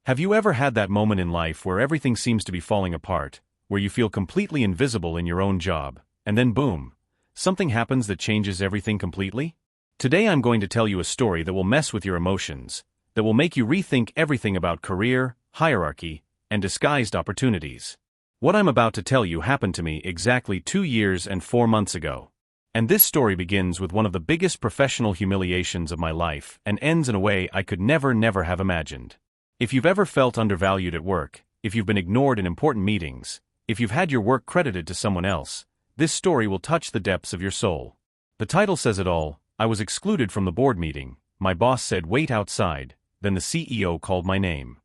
Have you ever had that moment in life where everything seems to be falling apart, where you feel completely invisible in your own job, and then boom, something happens that changes everything completely? Today I'm going to tell you a story that will mess with your emotions, that will make you rethink everything about career, hierarchy, and disguised opportunities. What I'm about to tell you happened to me exactly 2 years and 4 months ago. And this story begins with one of the biggest professional humiliations of my life and ends in a way I could never have imagined. If you've ever felt undervalued at work, if you've been ignored in important meetings, if you've had your work credited to someone else, this story will touch the depths of your soul. The title says it all. I was excluded from the board meeting. My boss said wait outside, then the CEO called my name.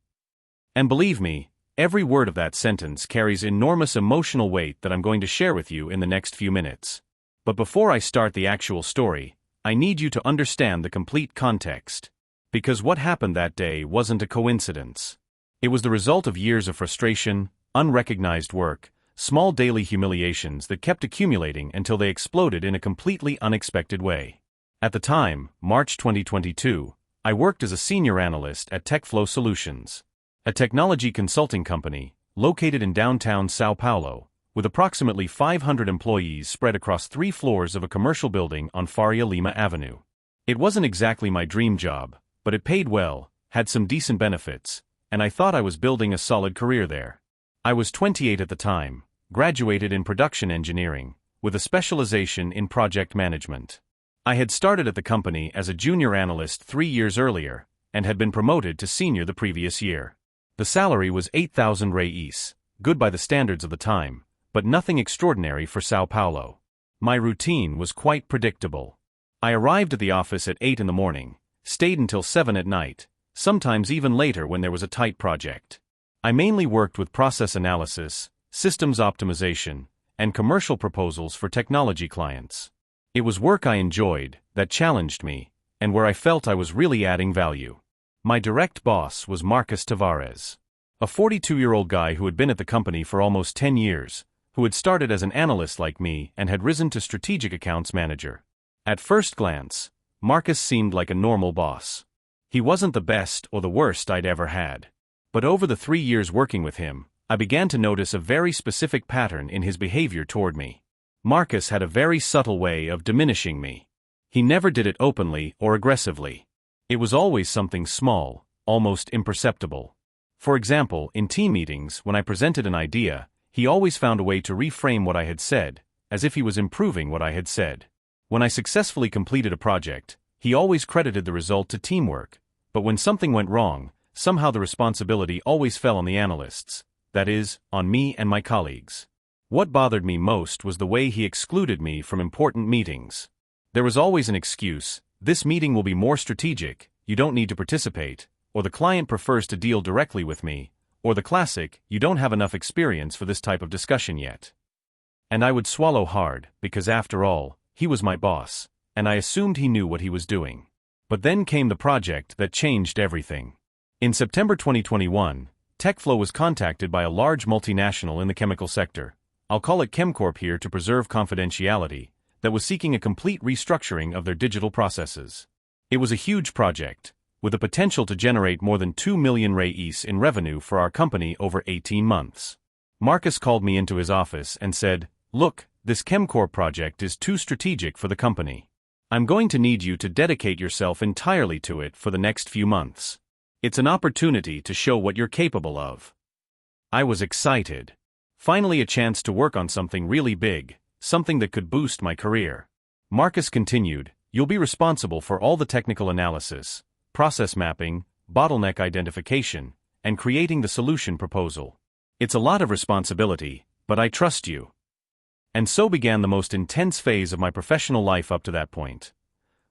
And believe me, every word of that sentence carries enormous emotional weight that I'm going to share with you in the next few minutes. But before I start the actual story, I need you to understand the complete context. Because what happened that day wasn't a coincidence. It was the result of years of frustration, unrecognized work, small daily humiliations that kept accumulating until they exploded in a completely unexpected way. At the time, March 2022, I worked as a senior analyst at TechFlow Solutions, a technology consulting company located in downtown Sao Paulo, with approximately 500 employees spread across 3 floors of a commercial building on Faria Lima Avenue. It wasn't exactly my dream job, but it paid well, had some decent benefits, and I thought I was building a solid career there. I was 28 at the time, graduated in production engineering, with a specialization in project management. I had started at the company as a junior analyst 3 years earlier, and had been promoted to senior the previous year. The salary was 8,000 reais, good by the standards of the time, but nothing extraordinary for Sao Paulo. My routine was quite predictable. I arrived at the office at 8 in the morning, stayed until 7 at night, sometimes even later when there was a tight project. I mainly worked with process analysis, systems optimization, and commercial proposals for technology clients. It was work I enjoyed, that challenged me, and where I felt I was really adding value. My direct boss was Marcus Tavares, a 42-year-old guy who had been at the company for almost 10 years, who had started as an analyst like me and had risen to strategic accounts manager. At first glance, Marcus seemed like a normal boss. He wasn't the best or the worst I'd ever had. But over the 3 years working with him, I began to notice a very specific pattern in his behavior toward me. Marcus had a very subtle way of diminishing me. He never did it openly or aggressively. It was always something small, almost imperceptible. For example, in team meetings, when I presented an idea, he always found a way to reframe what I had said, as if he was improving what I had said. When I successfully completed a project, he always credited the result to teamwork, but when something went wrong, somehow the responsibility always fell on the analysts, that is, on me and my colleagues. What bothered me most was the way he excluded me from important meetings. There was always an excuse: this meeting will be more strategic, you don't need to participate, or the client prefers to deal directly with me, or the classic, you don't have enough experience for this type of discussion yet. And I would swallow hard, because after all, he was my boss, and I assumed he knew what he was doing. But then came the project that changed everything. In September 2021, TechFlow was contacted by a large multinational in the chemical sector, I'll call it Chemcorp here to preserve confidentiality, that was seeking a complete restructuring of their digital processes. It was a huge project, with the potential to generate more than 2 million reais in revenue for our company over 18 months. Marcus called me into his office and said, "Look, this Chemcorp project is too strategic for the company. I'm going to need you to dedicate yourself entirely to it for the next few months. It's an opportunity to show what you're capable of." I was excited. Finally a chance to work on something really big, something that could boost my career. Marcus continued, "You'll be responsible for all the technical analysis, process mapping, bottleneck identification, and creating the solution proposal. It's a lot of responsibility, but I trust you." And so began the most intense phase of my professional life up to that point.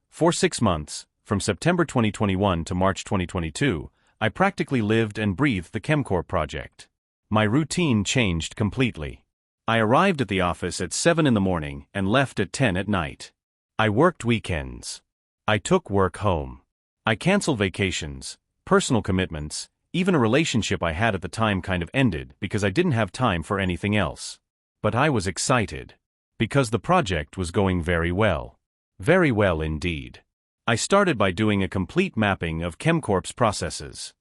For 6 months, from September 2021 to March 2022, I practically lived and breathed the Chemcorp project. My routine changed completely. I arrived at the office at 7 in the morning and left at 10 at night. I worked weekends. I took work home. I canceled vacations, personal commitments, even a relationship I had at the time kind of ended because I didn't have time for anything else. But I was excited. Because the project was going very well. Very well indeed. I started by doing a complete mapping of Chemcorp's processes.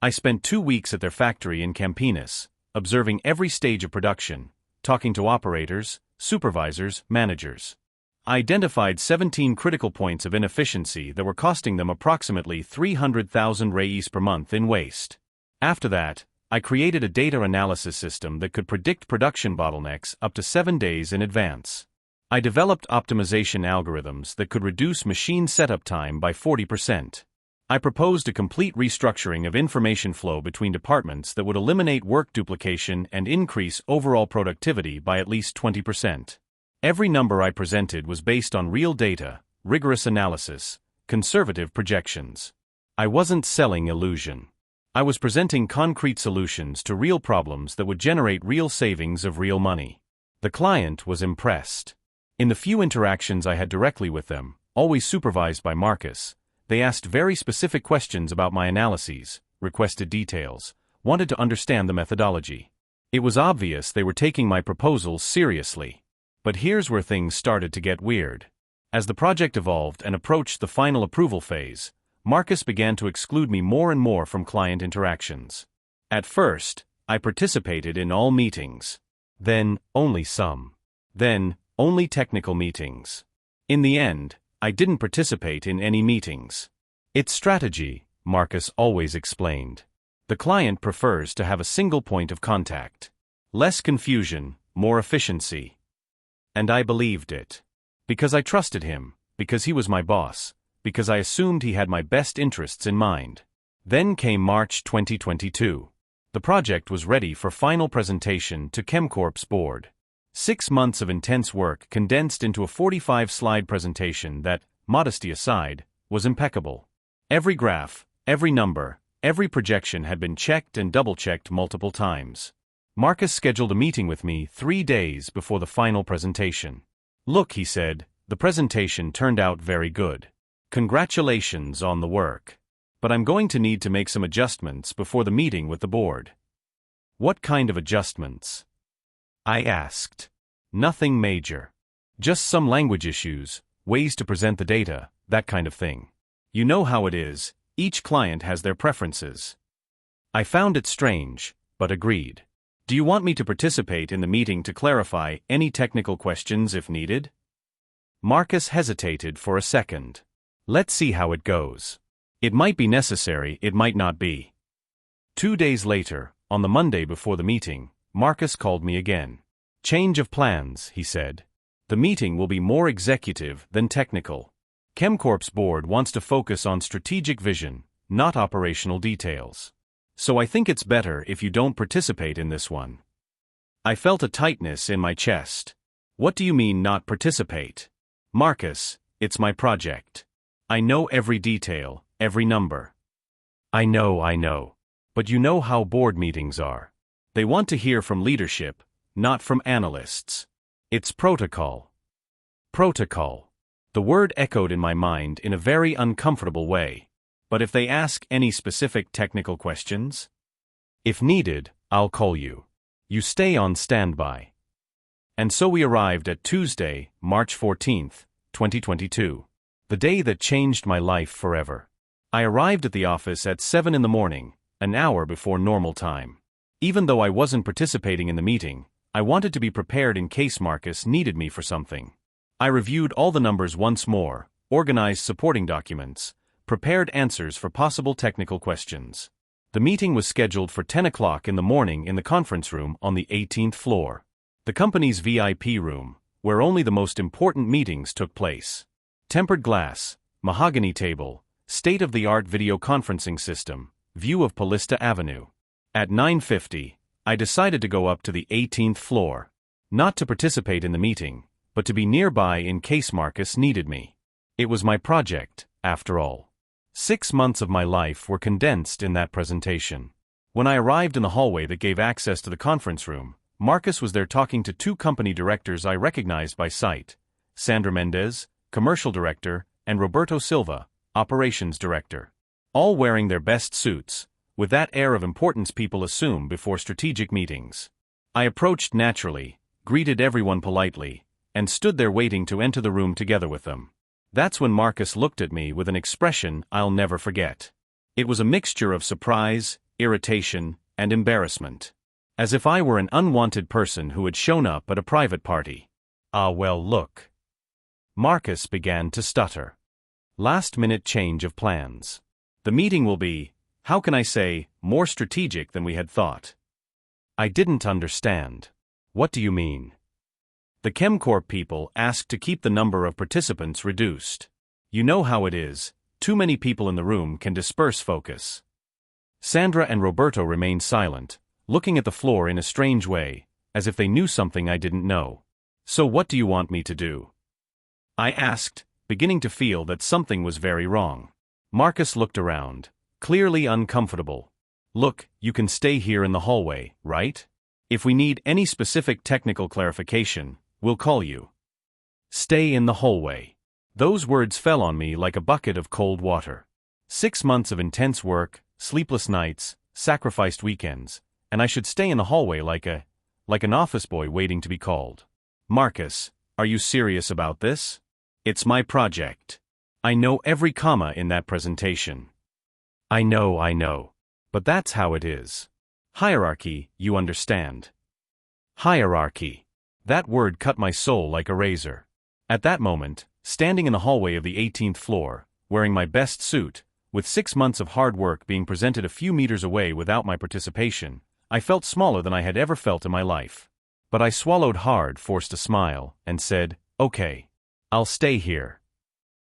I spent 2 weeks at their factory in Campinas, observing every stage of production, talking to operators, supervisors, managers. I identified 17 critical points of inefficiency that were costing them approximately 300,000 reais per month in waste. After that, I created a data analysis system that could predict production bottlenecks up to 7 days in advance. I developed optimization algorithms that could reduce machine setup time by 40%. I proposed a complete restructuring of information flow between departments that would eliminate work duplication and increase overall productivity by at least 20%. Every number I presented was based on real data, rigorous analysis, conservative projections. I wasn't selling illusion. I was presenting concrete solutions to real problems that would generate real savings of real money. The client was impressed. In the few interactions I had directly with them, always supervised by Marcus, they asked very specific questions about my analyses, requested details, wanted to understand the methodology. It was obvious they were taking my proposals seriously. But here's where things started to get weird. As the project evolved and approached the final approval phase, Marcus began to exclude me more and more from client interactions. At first, I participated in all meetings. Then, only some. Then, only technical meetings. In the end, I didn't participate in any meetings. It's strategy, Marcus always explained. The client prefers to have a single point of contact. Less confusion, more efficiency. And I believed it. Because I trusted him, because he was my boss, because I assumed he had my best interests in mind. Then came March 2022. The project was ready for final presentation to Chemcorp's board. 6 months of intense work condensed into a 45-slide presentation that, modesty aside, was impeccable. Every graph, every number, every projection had been checked and double-checked multiple times. Marcus scheduled a meeting with me 3 days before the final presentation. "Look," he said, "the presentation turned out very good. Congratulations on the work. But I'm going to need to make some adjustments before the meeting with the board." "What kind of adjustments?" I asked. "Nothing major. Just some language issues, ways to present the data, that kind of thing. You know how it is, each client has their preferences." I found it strange, but agreed. "Do you want me to participate in the meeting to clarify any technical questions if needed?" Marcus hesitated for a second. "Let's see how it goes. It might be necessary, it might not be." 2 days later, on the Monday before the meeting, Marcus called me again. "Change of plans," he said. "The meeting will be more executive than technical. Chemcorp's board wants to focus on strategic vision, not operational details. So I think it's better if you don't participate in this one." I felt a tightness in my chest. "What do you mean not participate?" "Marcus, it's my project. I know every detail, every number." I know. But you know how board meetings are. They want to hear from leadership, not from analysts. It's protocol." Protocol. The word echoed in my mind in a very uncomfortable way. "But if they ask any specific technical questions?" "If needed, I'll call you. You stay on standby." And so we arrived at Tuesday, March 14th, 2022. The day that changed my life forever. I arrived at the office at 7 in the morning, an hour before normal time. Even though I wasn't participating in the meeting, I wanted to be prepared in case Marcus needed me for something. I reviewed all the numbers once more, organized supporting documents, prepared answers for possible technical questions. The meeting was scheduled for 10 o'clock in the morning in the conference room on the 18th floor. The company's VIP room, where only the most important meetings took place. Tempered glass, mahogany table, state-of-the-art video conferencing system, view of Paulista Avenue. At 9:50, I decided to go up to the 18th floor. Not to participate in the meeting, but to be nearby in case Marcus needed me. It was my project, after all. 6 months of my life were condensed in that presentation. When I arrived in the hallway that gave access to the conference room, Marcus was there talking to 2 company directors I recognized by sight, Sandra Mendez, Commercial Director, and Roberto Silva, Operations Director. All wearing their best suits, with that air of importance people assume before strategic meetings. I approached naturally, greeted everyone politely, and stood there waiting to enter the room together with them. That's when Marcus looked at me with an expression I'll never forget. It was a mixture of surprise, irritation, and embarrassment. As if I were an unwanted person who had shown up at a private party. "Ah, well, look." Marcus began to stutter. "Last-minute change of plans. The meeting will be, how can I say, more strategic than we had thought." I didn't understand. "What do you mean?" "The ChemCorp people asked to keep the number of participants reduced. You know how it is, too many people in the room can disperse focus." Sandra and Roberto remained silent, looking at the floor in a strange way, as if they knew something I didn't know. "So what do you want me to do?" I asked, beginning to feel that something was very wrong. Marcus looked around, clearly uncomfortable. "Look, you can stay here in the hallway, right? If we need any specific technical clarification, we'll call you." Stay in the hallway. Those words fell on me like a bucket of cold water. 6 months of intense work, sleepless nights, sacrificed weekends, and I should stay in the hallway like an office boy waiting to be called. "Marcus, are you serious about this? It's my project. I know every comma in that presentation." I know. But that's how it is. Hierarchy, you understand. Hierarchy. That word cut my soul like a razor. At that moment, standing in the hallway of the 18th floor, wearing my best suit, with 6 months of hard work being presented a few meters away without my participation, I felt smaller than I had ever felt in my life. But I swallowed hard, forced a smile, and said, "Okay. I'll stay here."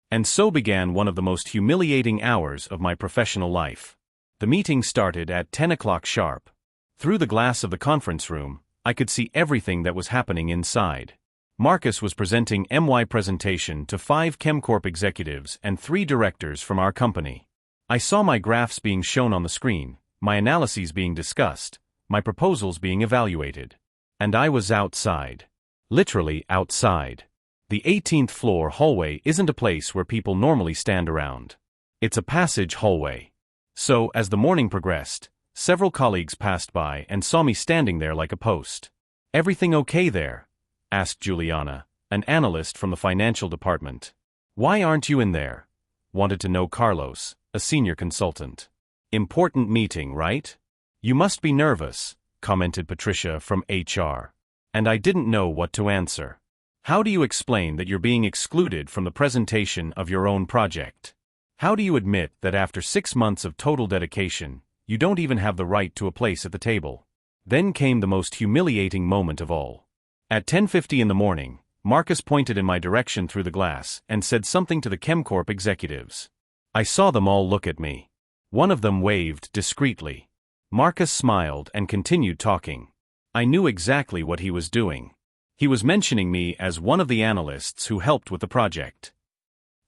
And so began one of the most humiliating hours of my professional life. The meeting started at 10 o'clock sharp. Through the glass of the conference room, I could see everything that was happening inside. Marcus was presenting MY presentation to 5 ChemCorp executives and 3 directors from our company. I saw my graphs being shown on the screen, my analyses being discussed, my proposals being evaluated. And I was outside. Literally outside. The 18th floor hallway isn't a place where people normally stand around. It's a passage hallway. So, as the morning progressed, several colleagues passed by and saw me standing there like a post. "Everything okay there?" asked Juliana, an analyst from the financial department. "Why aren't you in there?" wanted to know Carlos, a senior consultant. "Important meeting, right? You must be nervous," commented Patricia from HR. And I didn't know what to answer. How do you explain that you're being excluded from the presentation of your own project? How do you admit that after 6 months of total dedication, you don't even have the right to a place at the table? Then came the most humiliating moment of all. At 10:50 in the morning, Marcus pointed in my direction through the glass and said something to the ChemCorp executives. I saw them all look at me. One of them waved discreetly. Marcus smiled and continued talking. I knew exactly what he was doing. He was mentioning me as one of the analysts who helped with the project.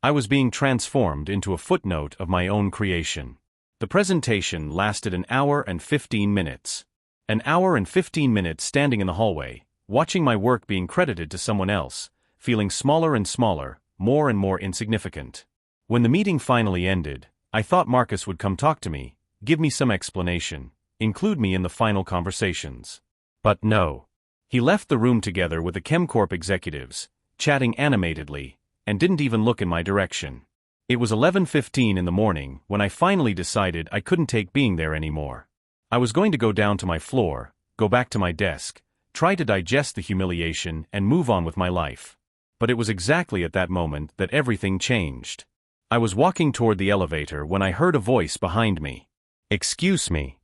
I was being transformed into a footnote of my own creation. The presentation lasted an hour and 15 minutes. An hour and 15 minutes standing in the hallway, watching my work being credited to someone else, feeling smaller and smaller, more and more insignificant. When the meeting finally ended, I thought Marcus would come talk to me, give me some explanation, include me in the final conversations. But no. He left the room together with the ChemCorp executives, chatting animatedly, and didn't even look in my direction. It was 11:15 in the morning when I finally decided I couldn't take being there anymore. I was going to go down to my floor, go back to my desk, try to digest the humiliation and move on with my life. But it was exactly at that moment that everything changed. I was walking toward the elevator when I heard a voice behind me. "Excuse me."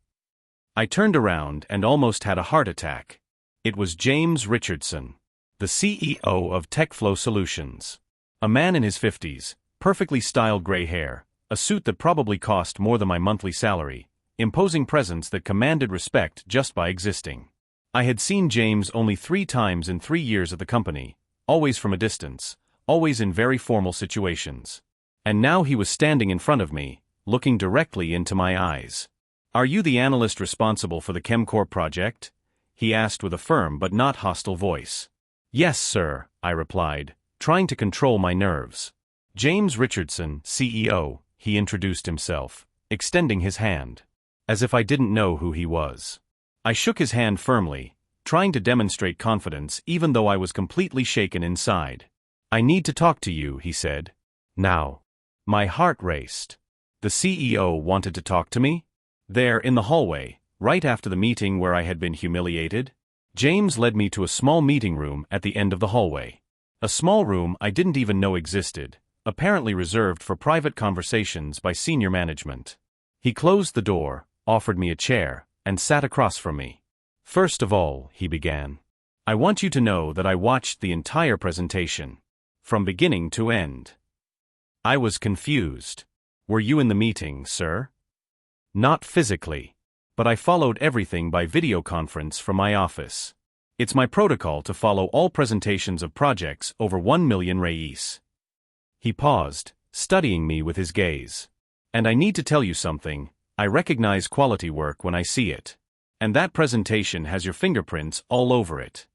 I turned around and almost had a heart attack. It was James Richardson, the CEO of TechFlow Solutions. A man in his 50s, perfectly styled gray hair, a suit that probably cost more than my monthly salary, imposing presence that commanded respect just by existing. I had seen James only 3 times in 3 years at the company, always from a distance, always in very formal situations. And now he was standing in front of me, looking directly into my eyes. "Are you the analyst responsible for the ChemCorp project?" he asked with a firm but not hostile voice. "Yes, sir," I replied, trying to control my nerves. "James Richardson, CEO," he introduced himself, extending his hand. As if I didn't know who he was. I shook his hand firmly, trying to demonstrate confidence even though I was completely shaken inside. "I need to talk to you," he said. "Now." My heart raced. The CEO wanted to talk to me? There, in the hallway, right after the meeting where I had been humiliated, James led me to a small meeting room at the end of the hallway. A small room I didn't even know existed, apparently reserved for private conversations by senior management. He closed the door, offered me a chair, and sat across from me. "First of all," he began, "I want you to know that I watched the entire presentation, from beginning to end." I was confused. "Were you in the meeting, sir?" "Not physically. But I followed everything by video conference from my office. It's my protocol to follow all presentations of projects over 1 million reais." He paused, studying me with his gaze. "And I need to tell you something, I recognize quality work when I see it. And that presentation has your fingerprints all over it."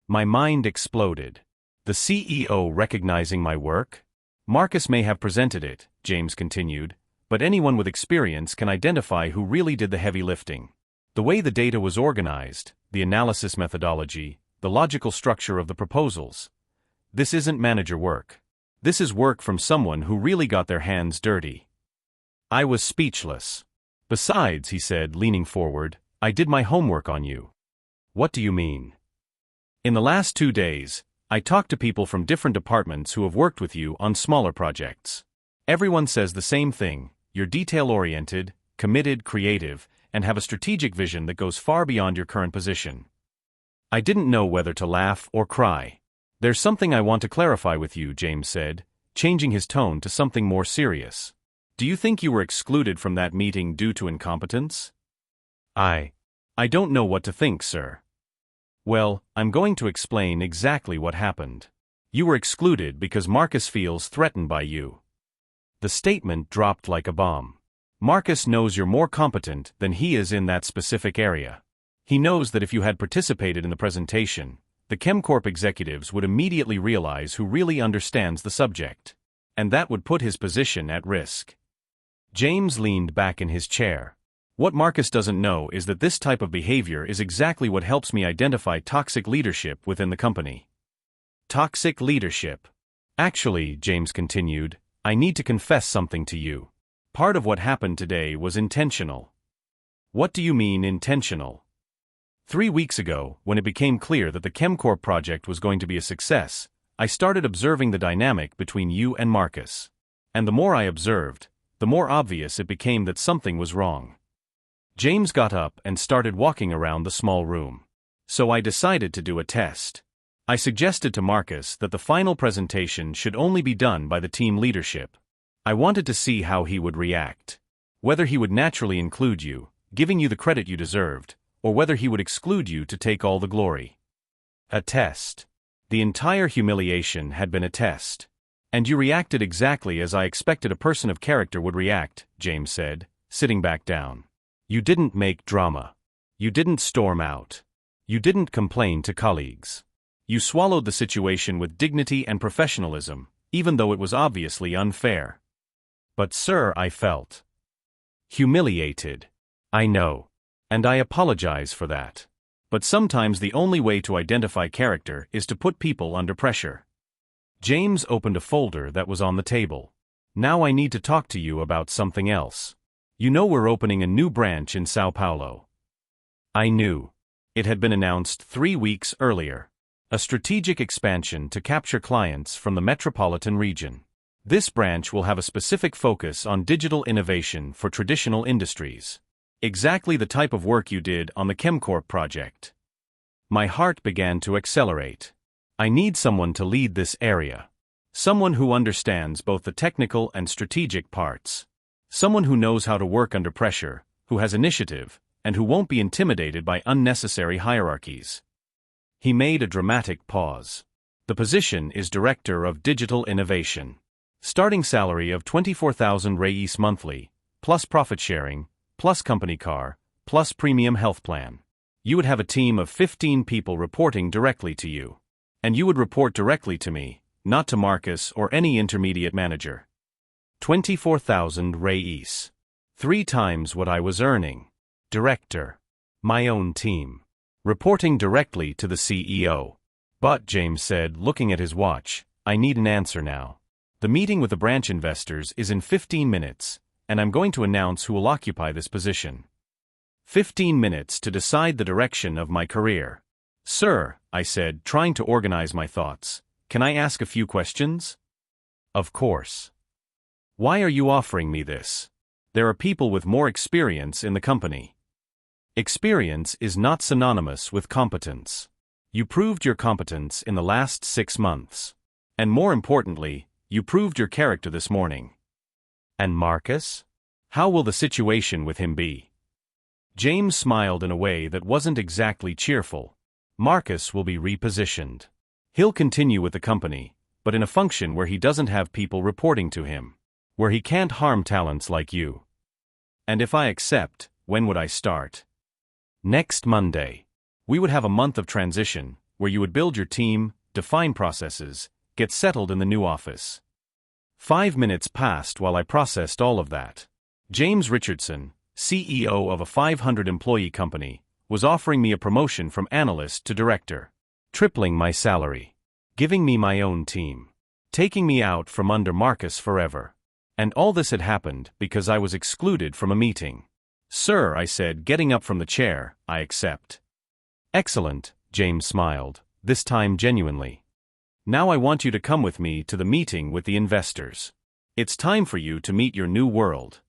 My mind exploded. The CEO recognizing my work? "Marcus may have presented it," James continued, "but anyone with experience can identify who really did the heavy lifting. The way the data was organized, the analysis methodology, the logical structure of the proposals. This isn't manager work. This is work from someone who really got their hands dirty." I was speechless. "Besides," he said, leaning forward, "I did my homework on you." "What do you mean?" "In the last 2 days, I talked to people from different departments who have worked with you on smaller projects. Everyone says the same thing: you're detail-oriented, committed, creative, and have a strategic vision that goes far beyond your current position." I didn't know whether to laugh or cry. "There's something I want to clarify with you," James said, changing his tone to something more serious. "Do you think you were excluded from that meeting due to incompetence?" I don't know what to think, sir." "Well, I'm going to explain exactly what happened. You were excluded because Marcus feels threatened by you." The statement dropped like a bomb. Marcus knows you're more competent than he is in that specific area. He knows that if you had participated in the presentation, the ChemCorp executives would immediately realize who really understands the subject. And that would put his position at risk. James leaned back in his chair. "What Marcus doesn't know is that this type of behavior is exactly what helps me identify toxic leadership within the company." "Toxic leadership. Actually," James continued, "I need to confess something to you. Part of what happened today was intentional." "What do you mean intentional?" 3 weeks ago, when it became clear that the ChemCorp project was going to be a success, I started observing the dynamic between you and Marcus. And the more I observed, the more obvious it became that something was wrong. James got up and started walking around the small room. "So I decided to do a test. I suggested to Marcus that the final presentation should only be done by the team leadership. I wanted to see how he would react. Whether he would naturally include you, giving you the credit you deserved, or whether he would exclude you to take all the glory." A test. The entire humiliation had been a test. "And you reacted exactly as I expected a person of character would react," James said, sitting back down. "You didn't make drama. You didn't storm out. You didn't complain to colleagues. You swallowed the situation with dignity and professionalism, even though it was obviously unfair." "But sir," I felt humiliated. "I know. And I apologize for that. But sometimes the only way to identify character is to put people under pressure." James opened a folder that was on the table. "Now I need to talk to you about something else. You know we're opening a new branch in Sao Paulo." I knew. It had been announced 3 weeks earlier. A strategic expansion to capture clients from the metropolitan region. This branch will have a specific focus on digital innovation for traditional industries. Exactly the type of work you did on the ChemCorp project. My heart began to accelerate. I need someone to lead this area. Someone who understands both the technical and strategic parts. Someone who knows how to work under pressure, who has initiative, and who won't be intimidated by unnecessary hierarchies. He made a dramatic pause. "The position is Director of Digital Innovation. Starting salary of 24,000 reais monthly, plus profit sharing, plus company car, plus premium health plan. You would have a team of 15 people reporting directly to you. And you would report directly to me, not to Marcus or any intermediate manager. 24,000 reais. 3 times what I was earning. Director. My own team. Reporting directly to the CEO. But," James said, looking at his watch, "I need an answer now. The meeting with the branch investors is in 15 minutes, and I'm going to announce who will occupy this position. 15 minutes to decide the direction of my career. Sir, I said, trying to organize my thoughts, can I ask a few questions? Of course. Why are you offering me this? There are people with more experience in the company. Experience is not synonymous with competence. You proved your competence in the last 6 months. And more importantly, you proved your character this morning. And Marcus? How will the situation with him be? James smiled in a way that wasn't exactly cheerful. Marcus will be repositioned. He'll continue with the company, but in a function where he doesn't have people reporting to him. Where he can't harm talents like you. And if I accept, when would I start? Next Monday. We would have a month of transition, where you would build your team, define processes, get settled in the new office. 5 minutes passed while I processed all of that. James Richardson, CEO of a 500-employee company, was offering me a promotion from analyst to director, tripling my salary, giving me my own team, taking me out from under Marcus forever. And all this had happened because I was excluded from a meeting. Sir, I said, getting up from the chair, I accept. Excellent, James smiled, this time genuinely. Now I want you to come with me to the meeting with the investors. It's time for you to meet your new world.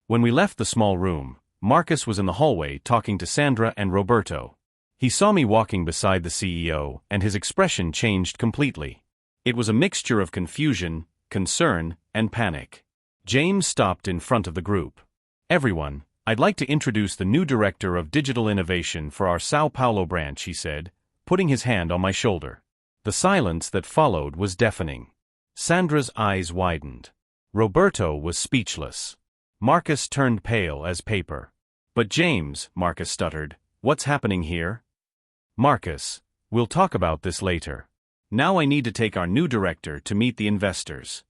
When we left the small room, Marcus was in the hallway talking to Sandra and Roberto. He saw me walking beside the CEO, and his expression changed completely. It was a mixture of confusion, concern, and panic. James stopped in front of the group. Everyone, I'd like to introduce the new director of digital innovation for our São Paulo branch, he said, putting his hand on my shoulder. The silence that followed was deafening. Sandra's eyes widened. Roberto was speechless. Marcus turned pale as paper. But James, Marcus stuttered, what's happening here? Marcus, we'll talk about this later. Now I need to take our new director to meet the investors.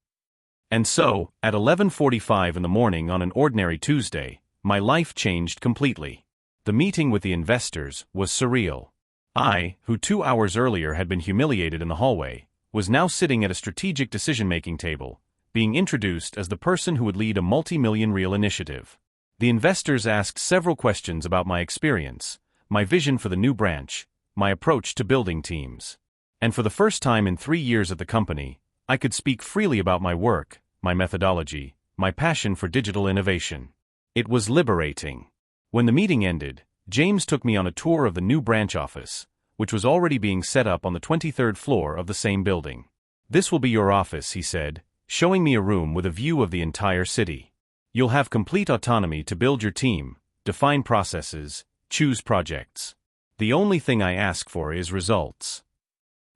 And so, at 11:45 in the morning on an ordinary Tuesday, my life changed completely. The meeting with the investors was surreal. I, who 2 hours earlier had been humiliated in the hallway, was now sitting at a strategic decision-making table, being introduced as the person who would lead a multi-million-real initiative. The investors asked several questions about my experience, my vision for the new branch, my approach to building teams. And for the first time in 3 years at the company, I could speak freely about my work, my methodology, my passion for digital innovation. It was liberating. When the meeting ended, James took me on a tour of the new branch office, which was already being set up on the 23rd floor of the same building. This will be your office, he said, showing me a room with a view of the entire city. You'll have complete autonomy to build your team, define processes, choose projects. The only thing I ask for is results.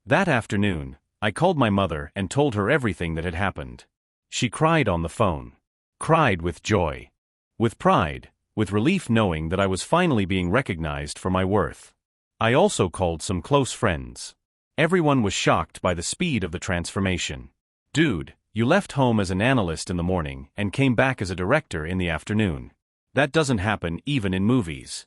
That afternoon, I called my mother and told her everything that had happened. She cried on the phone. Cried with joy. With pride. With relief knowing that I was finally being recognized for my worth. I also called some close friends. Everyone was shocked by the speed of the transformation. Dude, you left home as an analyst in the morning and came back as a director in the afternoon. That doesn't happen even in movies.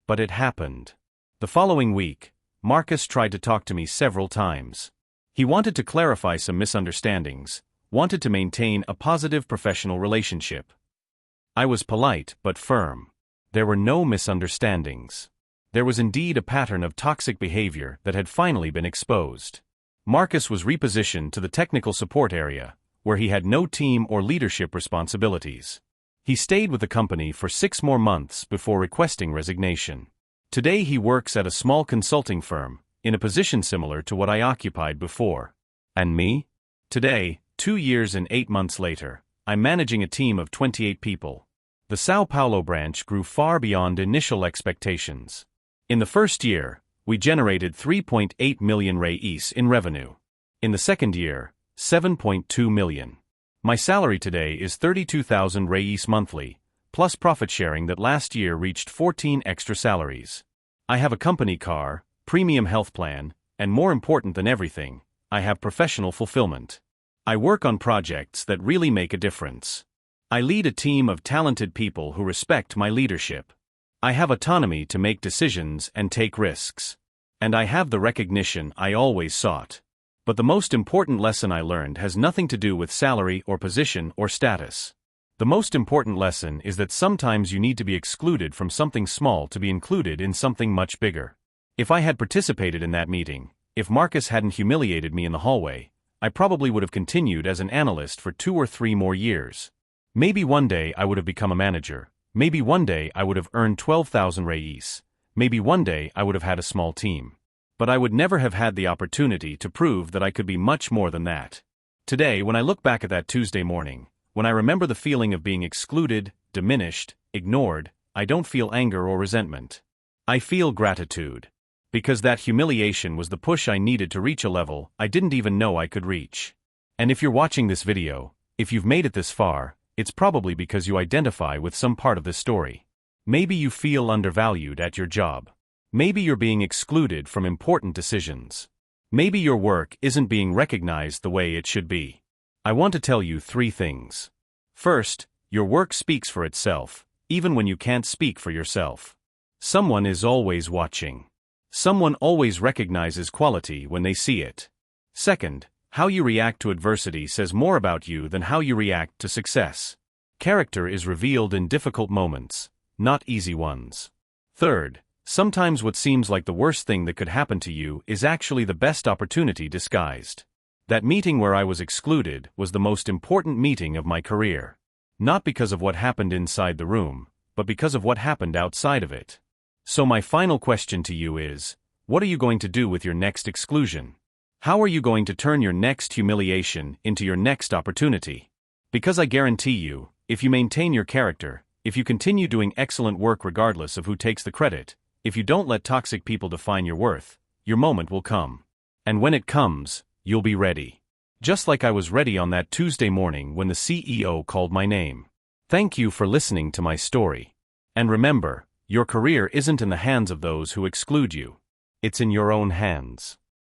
But it happened. The following week, Marcus tried to talk to me several times. He wanted to clarify some misunderstandings, wanted to maintain a positive professional relationship. I was polite but firm. There were no misunderstandings. There was indeed a pattern of toxic behavior that had finally been exposed. Marcus was repositioned to the technical support area, where he had no team or leadership responsibilities. He stayed with the company for 6 more months before requesting resignation. Today he works at a small consulting firm, in a position similar to what I occupied before. And me? Today, 2 years and 8 months later, I'm managing a team of 28 people. The São Paulo branch grew far beyond initial expectations. In the first year, we generated 3.8 million reais in revenue. In the second year, 7.2 million. My salary today is 32,000 reais monthly, plus profit sharing that last year reached 14 extra salaries. I have a company car, premium health plan, and more important than everything, I have professional fulfillment. I work on projects that really make a difference. I lead a team of talented people who respect my leadership. I have autonomy to make decisions and take risks. And I have the recognition I always sought. But the most important lesson I learned has nothing to do with salary or position or status. The most important lesson is that sometimes you need to be excluded from something small to be included in something much bigger. If I had participated in that meeting, if Marcus hadn't humiliated me in the hallway, I probably would have continued as an analyst for 2 or 3 more years. Maybe one day I would have become a manager. Maybe one day I would have earned 12,000 reis. Maybe one day I would have had a small team. But I would never have had the opportunity to prove that I could be much more than that. Today, when I look back at that Tuesday morning, when I remember the feeling of being excluded, diminished, ignored, I don't feel anger or resentment. I feel gratitude. Because that humiliation was the push I needed to reach a level I didn't even know I could reach. And if you're watching this video, if you've made it this far, it's probably because you identify with some part of this story. Maybe you feel undervalued at your job. Maybe you're being excluded from important decisions. Maybe your work isn't being recognized the way it should be. I want to tell you 3 things. First, your work speaks for itself, even when you can't speak for yourself. Someone is always watching. Someone always recognizes quality when they see it. Second, how you react to adversity says more about you than how you react to success. Character is revealed in difficult moments, not easy ones. Third, sometimes what seems like the worst thing that could happen to you is actually the best opportunity disguised. That meeting where I was excluded was the most important meeting of my career. Not because of what happened inside the room, but because of what happened outside of it. So my final question to you is, what are you going to do with your next exclusion? How are you going to turn your next humiliation into your next opportunity? Because I guarantee you, if you maintain your character, if you continue doing excellent work regardless of who takes the credit, if you don't let toxic people define your worth, your moment will come. And when it comes, you'll be ready. Just like I was ready on that Tuesday morning when the CEO called my name. Thank you for listening to my story. And remember, your career isn't in the hands of those who exclude you. It's in your own hands.